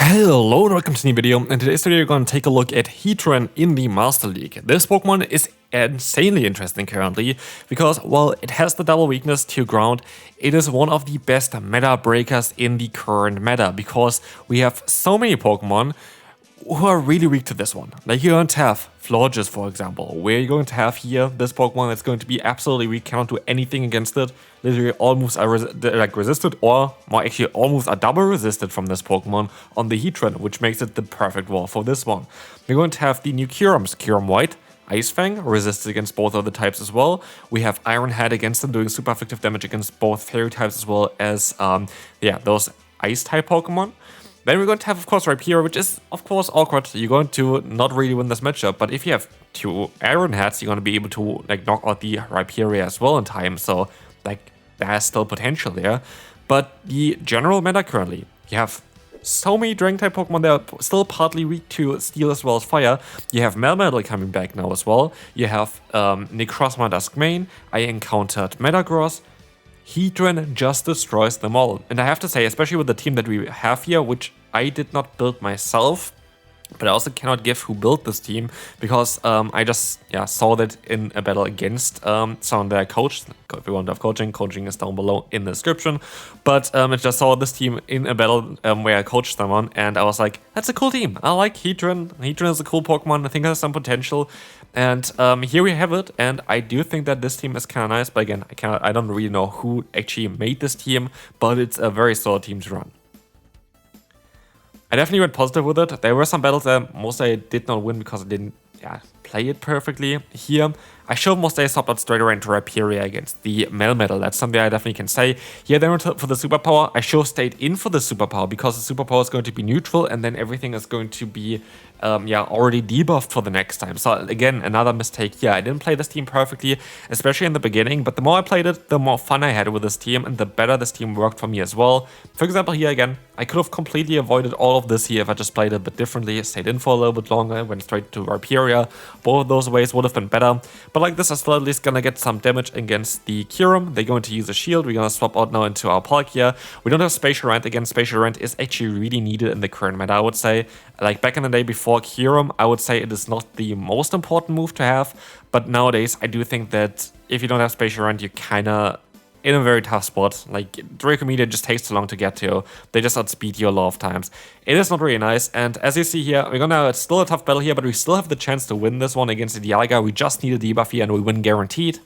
Hello and welcome to the new video. In today's video, we're going to take a look at Heatran in the Master League. This Pokemon is insanely interesting currently because while it has the double weakness to ground, it is one of the best meta breakers in the current meta because we have so many Pokemon who are really weak to this one. Like you're going to have Florges, for example, where you're going to have here this Pokemon that's going to be absolutely weak, cannot do anything against it. Literally all moves are resisted, or more actually all moves are double resisted from this Pokemon on the Heatran, which makes it the perfect wall for this one. We're going to have the new Kyurems, Kyurem White, Ice Fang, resists against both of the types as well. We have Iron Head against them, doing super effective damage against both Fairy types as well as those Ice type Pokemon. Then we're going to have, of course, Rhyperior, which is, of course, awkward. You're going to not really win this matchup, but if you have two Iron Heads, you're going to be able to knock out the Rhyperior as well in time, so there's still potential there. But the general meta currently, you have so many Dragon-type Pokemon that are still partly weak to Steel as well as Fire. You have Melmetal coming back now as well. You have Necrozma Duskmane. I encountered Metagross. Heatran just destroys them all. And I have to say, especially with the team that we have here, which I did not build myself, but I also cannot give who built this team because I just saw that in a battle against someone that I coached. If you want to have coaching is down below in the description. But I just saw this team in a battle where I coached someone, and I was like, that's a cool team. I like Heatran. Heatran is a cool Pokemon. I think it has some potential. And here we have it, and I do think that this team is kind of nice. But again, I don't really know who actually made this team, but it's a very solid team to run. I definitely went positive with it. There were some battles that mostly I did not win because I didn't play it perfectly. Here, I showed most days stopped out straight away into Rhyperior against the Melmetal. That's something I definitely can say. Here, then for the Superpower, I sure stayed in for the Superpower because the Superpower is going to be neutral and then everything is going to be already debuffed for the next time. So again, another mistake here. I didn't play this team perfectly, especially in the beginning, but the more I played it, the more fun I had with this team and the better this team worked for me as well. For example, here again, I could have completely avoided all of this here if I just played it a bit differently, stayed in for a little bit longer, went straight to Rhyperior. Both of those ways would have been better, but like this, I'm still at least gonna get some damage against the Kyurem. They're going to use a shield. We're gonna swap out now into our Palkia. We don't have Spatial Rent. Again, Spatial Rent is actually really needed in the current meta, I would say. Like back in the day before Kyurem, I would say it is not the most important move to have, but nowadays I do think that if you don't have Spatial Rent, you're kinda in a very tough spot. Like Draco Meteor just takes too long to get to. They just outspeed you a lot of times. It is not really nice, and as you see here, we're gonna still a tough battle here, but we still have the chance to win this one against the Dialga. We just need a debuff here and we win guaranteed.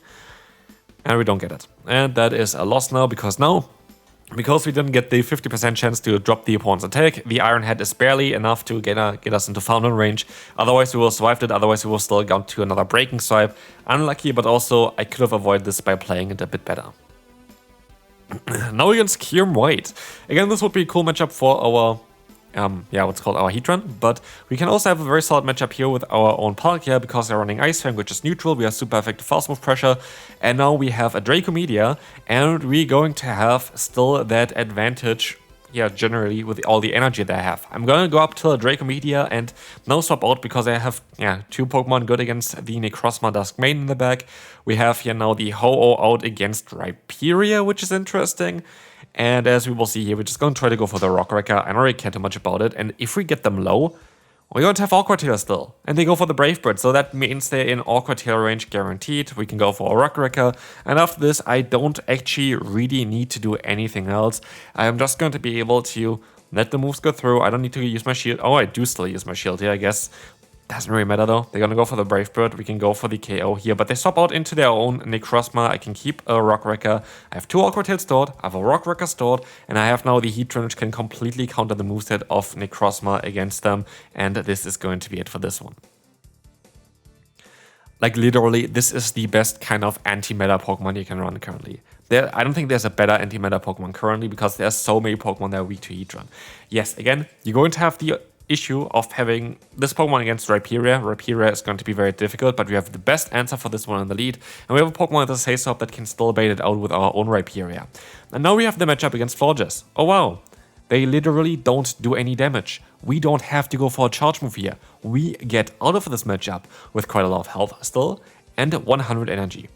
And we don't get it. And that is a loss now because we didn't get the 50% chance to drop the opponent's attack, the Iron Head is barely enough to get us into Fountain range. Otherwise, we will have survived it. Otherwise, we will still go to another Breaking Swipe. Unlucky, but also I could have avoided this by playing it a bit better. Now against Kyurem White. Again, this would be a cool matchup for our what's called our Heatran, but we can also have a very solid matchup here with our own Palkia because they're running Ice Fang, which is neutral. We have super effective fast move pressure, and now we have a Draco Meteor, and we're going to have still that advantage, generally with all the energy that I have. I'm gonna go up to a Draco Meteor and now swap out because I have two Pokemon good against the Necrozma Duskmane in the back. We have here now the Ho-Oh out against Rhyperior, which is interesting. And as we will see here, we're just going to try to go for the Rock Wrecker. I don't really care too much about it. And if we get them low, we're going to have Awkward Tail still. And they go for the Brave Bird. So that means they're in Awkward Tail range guaranteed. We can go for a Rock Wrecker. And after this, I don't actually really need to do anything else. I'm just going to be able to let the moves go through. I don't need to use my shield. Oh, I do still use my shield here, I guess. Doesn't really matter though. They're gonna go for the Brave Bird. We can go for the KO here, but they swap out into their own Necrozma. I can keep a Rock Wrecker. I have two Awkward Tails stored. I have a Rock Wrecker stored, and I have now the Heatran, which can completely counter the moveset of Necrozma against them. And this is going to be it for this one. Like literally, this is the best kind of anti-meta Pokemon you can run currently. I don't think there's a better anti-meta Pokemon currently because there's so many Pokemon that are weak to Heatran. Yes, again, you're going to have the issue of having this Pokemon against Rhyperior. Rhyperior is going to be very difficult, but we have the best answer for this one in the lead. And we have a Pokemon with a Say-Stop that can still bait it out with our own Rhyperior. And now we have the matchup against Florges. Oh wow, they literally don't do any damage. We don't have to go for a charge move here. We get out of this matchup with quite a lot of health still and 100 energy.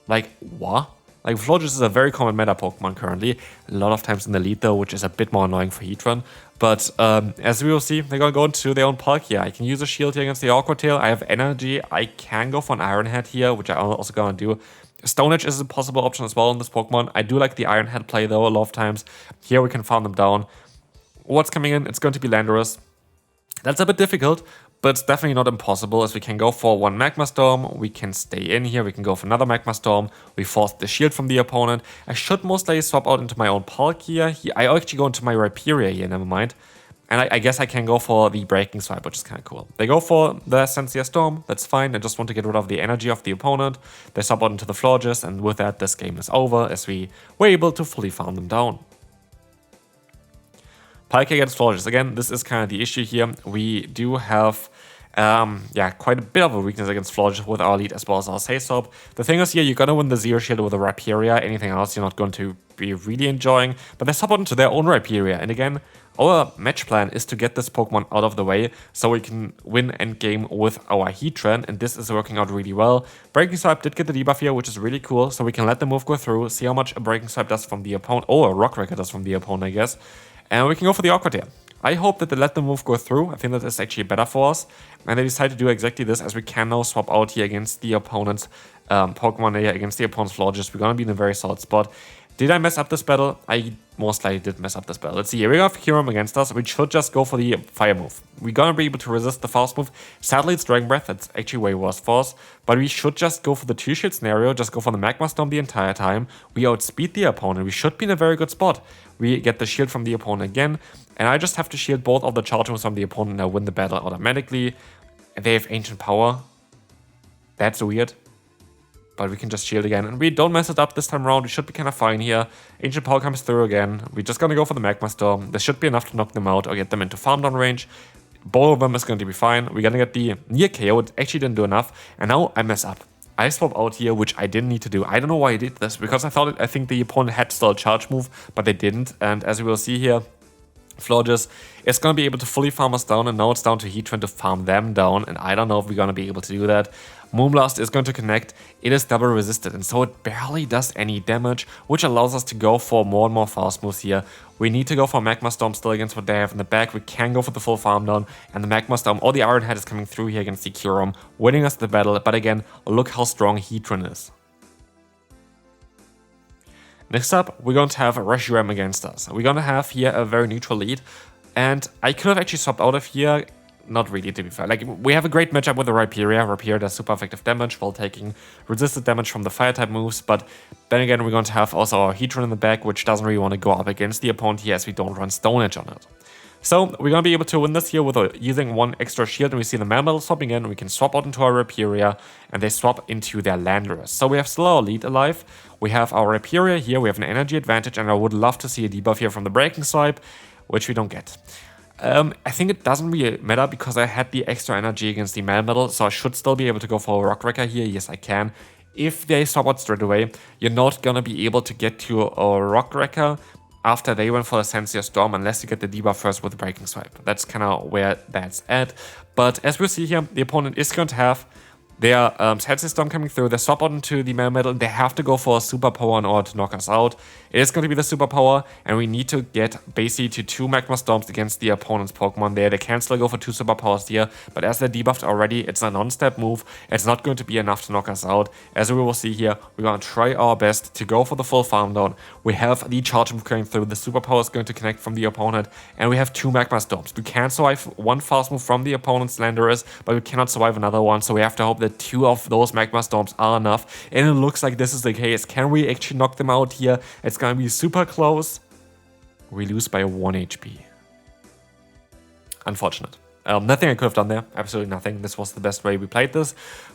Like, what? Like, Florges is a very common meta Pokemon currently, a lot of times in the lead though, which is a bit more annoying for Heatran. But as we will see, they're going to go into their own bulk here. I can use a shield here against the Awkward Tail. I have energy. I can go for an Iron Head here, which I'm also going to do. Stone Edge is a possible option as well in this Pokemon. I do like the Iron Head play though a lot of times. Here we can farm them down. What's coming in? It's going to be Landorus. That's a bit difficult, but it's definitely not impossible, as we can go for one Magma Storm, we can stay in here, we can go for another Magma Storm, we force the shield from the opponent. I should most likely swap out into my own Palk here. I actually go into my Rhyperior here, never mind. And I guess I can go for the Breaking Swipe, which is kind of cool. They go for the Sensia Storm, that's fine. I just want to get rid of the energy of the opponent. They swap out into the Florges, and with that, this game is over, as we were able to fully farm them down. Palkia against Florges. Again, this is kind of the issue here. We do have quite a bit of a weakness against Florges with our lead as well as our Saysop. The thing is here, you're going to win the Zero Shield with a Rhyperior. Anything else you're not going to be really enjoying. But they swap into their own Rhyperior. And again, our match plan is to get this Pokemon out of the way so we can win endgame with our Heatran, and this is working out really well. Breaking Swipe did get the debuff here, which is really cool, so we can let the move go through, see how much a Breaking Swipe does from the opponent, or a Rock Wrecker does from the opponent, I guess. And we can go for the Awkward Tail. I hope that they let the move go through. I think that is actually better for us. And they decide to do exactly this, as we can now swap out here against the opponent's Pokemon here, against the opponent's Florges. We're going to be in a very solid spot. Did I mess up this battle? I most likely did mess up this battle. Let's see, here we have Heatran against us. We should just go for the Fire move. We're going to be able to resist the Fast move. Sadly, it's Dragon Breath. That's actually way worse for us. But we should just go for the two-shield scenario, just go for the Magma Storm the entire time. We outspeed the opponent. We should be in a very good spot. We get the shield from the opponent again. And I just have to shield both of the charge moves from the opponent and I win the battle automatically. They have Ancient Power. That's weird. But we can just shield again. And we don't mess it up this time around. We should be kind of fine here. Ancient Power comes through again. We're just going to go for the Magma Storm. This should be enough to knock them out or get them into farm down range. Both of them is going to be fine. We're going to get the near KO. It actually didn't do enough. And now I mess up. I swap out here, which I didn't need to do. I don't know why I did this, because I think the opponent had still a charge move, but they didn't. And as we will see here, Florges is going to be able to fully farm us down, and now it's down to Heatran to farm them down, and I don't know if we're going to be able to do that. Moonblast is going to connect. It is double resisted, and so it barely does any damage, which allows us to go for more and more fast moves here. We need to go for Magma Storm still against what they have in the back. We can go for the full farm down, and the Magma Storm or the Iron Head is coming through here against the Kyurem, winning us the battle. But again, look how strong Heatran is. Next up, we're going to have Reshiram against us. We're going to have here a very neutral lead, and I could have actually swapped out of here. Not really, to be fair. Like, we have a great matchup with the Rhyperior. Rhyperior does super effective damage while taking resisted damage from the Fire-type moves, but then again, we're going to have also our Heatran in the back, which doesn't really want to go up against the opponent here, as we don't run Stone Edge on it. So, we're going to be able to win this here with using one extra shield, and we see the Melmetal swapping in. We can swap out into our Rhyperior, and they swap into their Landorus. So, we have still our lead alive. We have our Rhyperior here, we have an energy advantage, and I would love to see a debuff here from the Breaking Swipe, which we don't get. I think it doesn't really matter because I had the extra energy against the Melmetal, so I should still be able to go for a Rock Wrecker here. Yes, I can. If they swap out straight away, you're not gonna be able to get to a Rock Wrecker after they went for the Sensia Storm unless you get the debuff first with the Breaking Swipe. That's kind of where that's at. But as we'll see here, the opponent is going to have their Sensia Storm coming through. They swap out into the Melmetal. They have to go for a Superpower in order to knock us out. It is going to be the Superpower, and we need to get basically to 2 Magma Storms against the opponent's Pokemon there. They can still go for 2 Superpowers here, but as they're debuffed already, it's a non-step move. It's not going to be enough to knock us out. As we will see here, we're going to try our best to go for the full farm down. We have the Charge move going through. The Superpower is going to connect from the opponent, and we have 2 Magma Storms. We can survive one fast move from the opponent's Landorus, but we cannot survive another one, so we have to hope that 2 of those Magma Storms are enough, and it looks like this is the case. Can we actually knock them out here? It's gonna be super close. We lose by 1 HP. Unfortunate. Nothing I could have done there. Absolutely nothing. This was the best way we played this.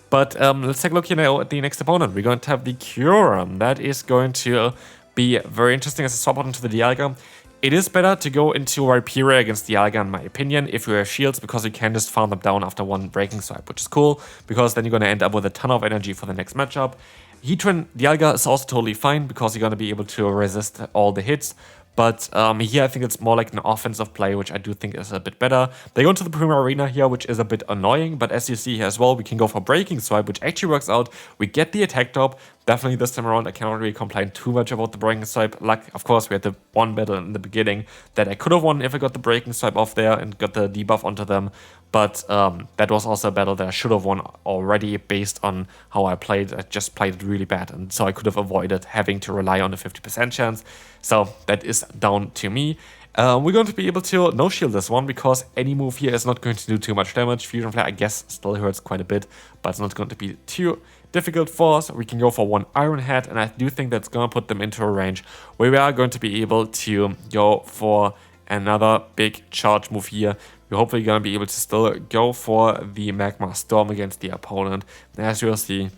But let's take a look here now at the next opponent. We're going to have the Kyurem. That is going to be very interesting as a swap out into the Dialga. It is better to go into Rhyperior against Dialga, in my opinion, if you have shields, because you can just farm them down after one Breaking Swipe, which is cool, because then you're going to end up with a ton of energy for the next matchup. Heatran Dialga is also totally fine, because you're going to be able to resist all the hits. But here I think it's more like an offensive play, which I do think is a bit better. They go into the Premier Arena here, which is a bit annoying, but as you see here as well, we can go for Breaking Swipe, which actually works out. We get the attack drop, Definitely this time around, I cannot really complain too much about the Breaking Swipe. Like, of course, we had the one battle in the beginning that I could have won if I got the Breaking Swipe off there and got the debuff onto them. But that was also a battle that I should have won already based on how I played. I just played it really bad, and so I could have avoided having to rely on the 50% chance. So that is down to me. We're going to be able to no-shield this one because any move here is not going to do too much damage. Fusion Flare, I guess, still hurts quite a bit, but it's not going to be too difficult for us. We can go for one Iron Head, and I do think that's going to put them into a range where we are going to be able to go for another big charge move here. We're hopefully going to be able to still go for the Magma Storm against the opponent. And as you'll see,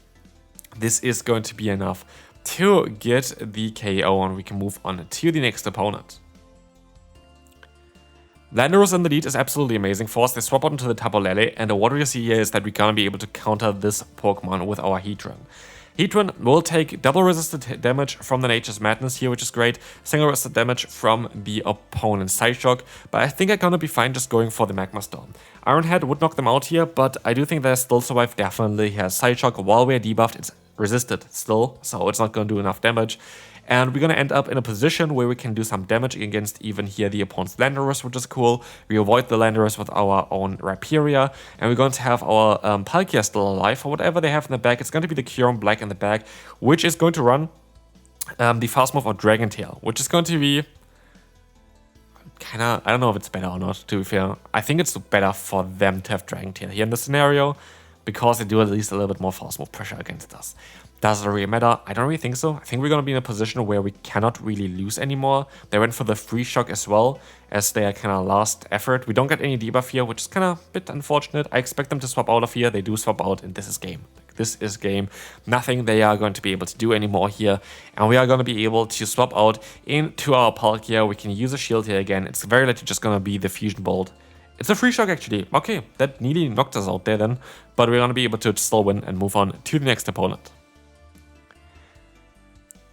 this is going to be enough to get the KO, and we can move on to the next opponent. Landorus in the lead is absolutely amazing for us. They swap out into the Tapu Lele, and what we see here is that we're gonna be able to counter this Pokemon with our Heatran. Heatran will take double resisted damage from the Nature's Madness here, which is great. Single resisted damage from the opponent's Side Shock, but I think I'm gonna be fine just going for the Magma Storm. Iron Head would knock them out here, but I do think that Still Survive definitely has Side Shock. While we're debuffed, it's resisted still, so it's not gonna do enough damage. And we're going to end up in a position where we can do some damage against even here the opponent's Landorus, which is cool. We avoid the Landorus with our own Rhyperior, and we're going to have our Palkia still alive for whatever they have in the back. It's going to be the Kyurem Black in the back, which is going to run the fast move of Dragon Tail, which is going to be kind of, I don't know if it's better or not, to be fair. I think it's better for them to have Dragon Tail here in this scenario, because they do at least a little bit more fast move pressure against us. Does it really matter? I don't really think so. I think we're going to be in a position where we cannot really lose anymore. They went for the free shock as well as their kind of last effort. We don't get any debuff here, which is kind of a bit unfortunate. I expect them to swap out of here. They do swap out, and this is game. This is game. Nothing they are going to be able to do anymore here. And we are going to be able to swap out into our Palkia. We can use a shield here again. It's very likely just going to be the Fusion Bolt. It's a free shock actually. Okay, that nearly knocked us out there then. But we're going to be able to still win and move on to the next opponent.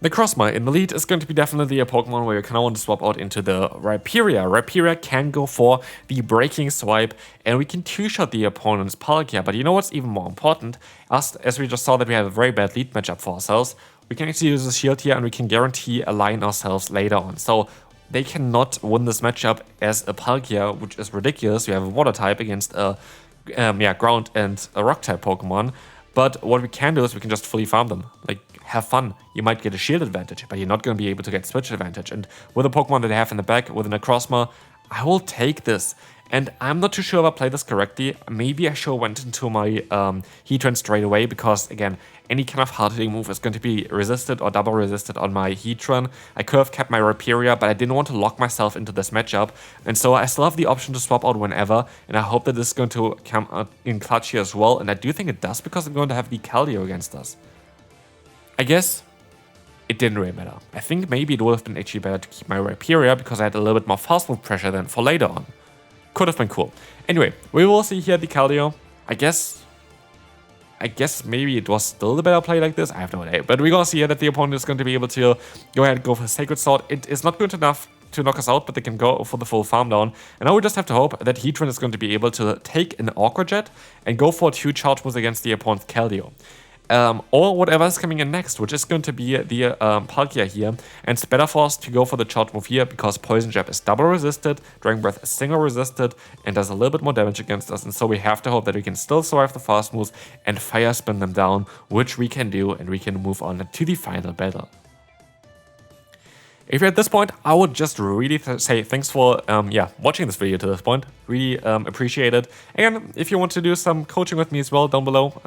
The Crossma in the lead is going to be definitely a Pokemon where you kind of want to swap out into the Rhyperior. Rhyperior can go for the Breaking Swipe, and we can two-shot the opponent's Palkia. But you know what's even more important? As we just saw that we have a very bad lead matchup for ourselves, we can actually use a shield here and we can guarantee align ourselves later on. So they cannot win this matchup as a Palkia, which is ridiculous. We have a Water type against a Ground and a Rock type Pokemon. But what we can do is we can just fully farm them. Like, have fun. You might get a shield advantage, but you're not going to be able to get switch advantage. And with a Pokemon that I have in the back, with an Necrozma, I will take this. And I'm not too sure if I played this correctly. Maybe I should have went into my Heatran straight away, because, again, any kind of hard-hitting move is going to be resisted or double resisted on my Heatran. I could have kept my Rhyperior, but I didn't want to lock myself into this matchup. And so I still have the option to swap out whenever, and I hope that this is going to come out in clutch here as well. And I do think it does, because I'm going to have the Keldeo against us. I guess it didn't really matter. I think maybe it would have been actually better to keep my Rhyperior, because I had a little bit more fast move pressure than for later on. Could have been cool. Anyway, we will see here the Keldeo. I guess maybe it was still the better play like this. I have no idea. But we're going to see here that the opponent is going to be able to go ahead and go for Sacred Sword. It is not good enough to knock us out, but they can go for the full farm down. And now we just have to hope that Heatran is going to be able to take an Aqua Jet and go for 2 charge moves against the opponent's Keldeo. Or whatever is coming in next, which is going to be the Palkia here. And it's better for us to go for the charge move here, because Poison Jab is double resisted, Dragon Breath is single resisted, and does a little bit more damage against us. And so we have to hope that we can still survive the fast moves and Fire Spin them down, which we can do, and we can move on to the final battle. If you're at this point, I would just really say thanks for watching this video to this point. Really appreciate it. Again, if you want to do some coaching with me as well down below.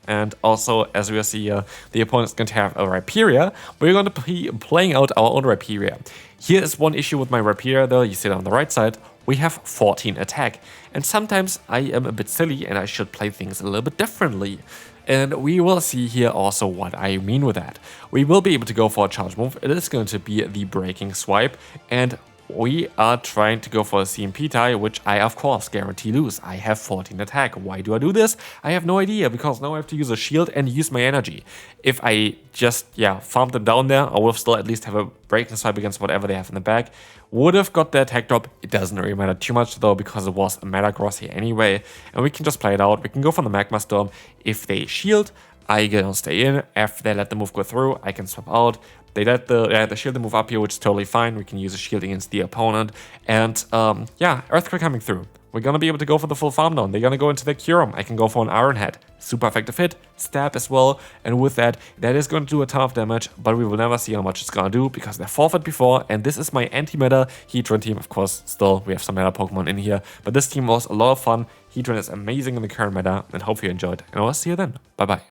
And also, as we see, the opponent is going to have a Rhyperior. We're going to be playing out our own Rhyperior. Here is one issue with my Rhyperior though. You see it on the right side. We have 14 attack. And sometimes I am a bit silly and I should play things a little bit differently. And we will see here also what I mean with that. We will be able to go for a charge move. It is going to be the Breaking Swipe. And we are trying to go for a CMP tie, which I, of course, guarantee lose. I have 14 attack. Why do I do this? I have no idea, because now I have to use a shield and use my energy. If I just, farmed them down there, I would still at least have a Breaking Swipe against whatever they have in the back. Would have got the attack drop. It doesn't really matter too much though, because it was a Metagross here anyway. And we can just play it out. We can go for the Magma Storm. If they shield, I gonna stay in. After they let the move go through, I can swap out. They let the shielding move up here, which is totally fine. We can use a shield against the opponent. And yeah, Earthquake coming through. We're gonna be able to go for the full farm down. They're gonna go into the Kyurem. I can go for an Iron Head. Super effective hit, stab as well. And with that, that is going to do a ton of damage, but we will never see how much it's gonna do because they forfeit before. And this is my anti-meta Heatran team. Of course, still, we have some meta Pokemon in here, but this team was a lot of fun. Heatran is amazing in the current meta, and hope you enjoyed. And I will see you then. Bye bye.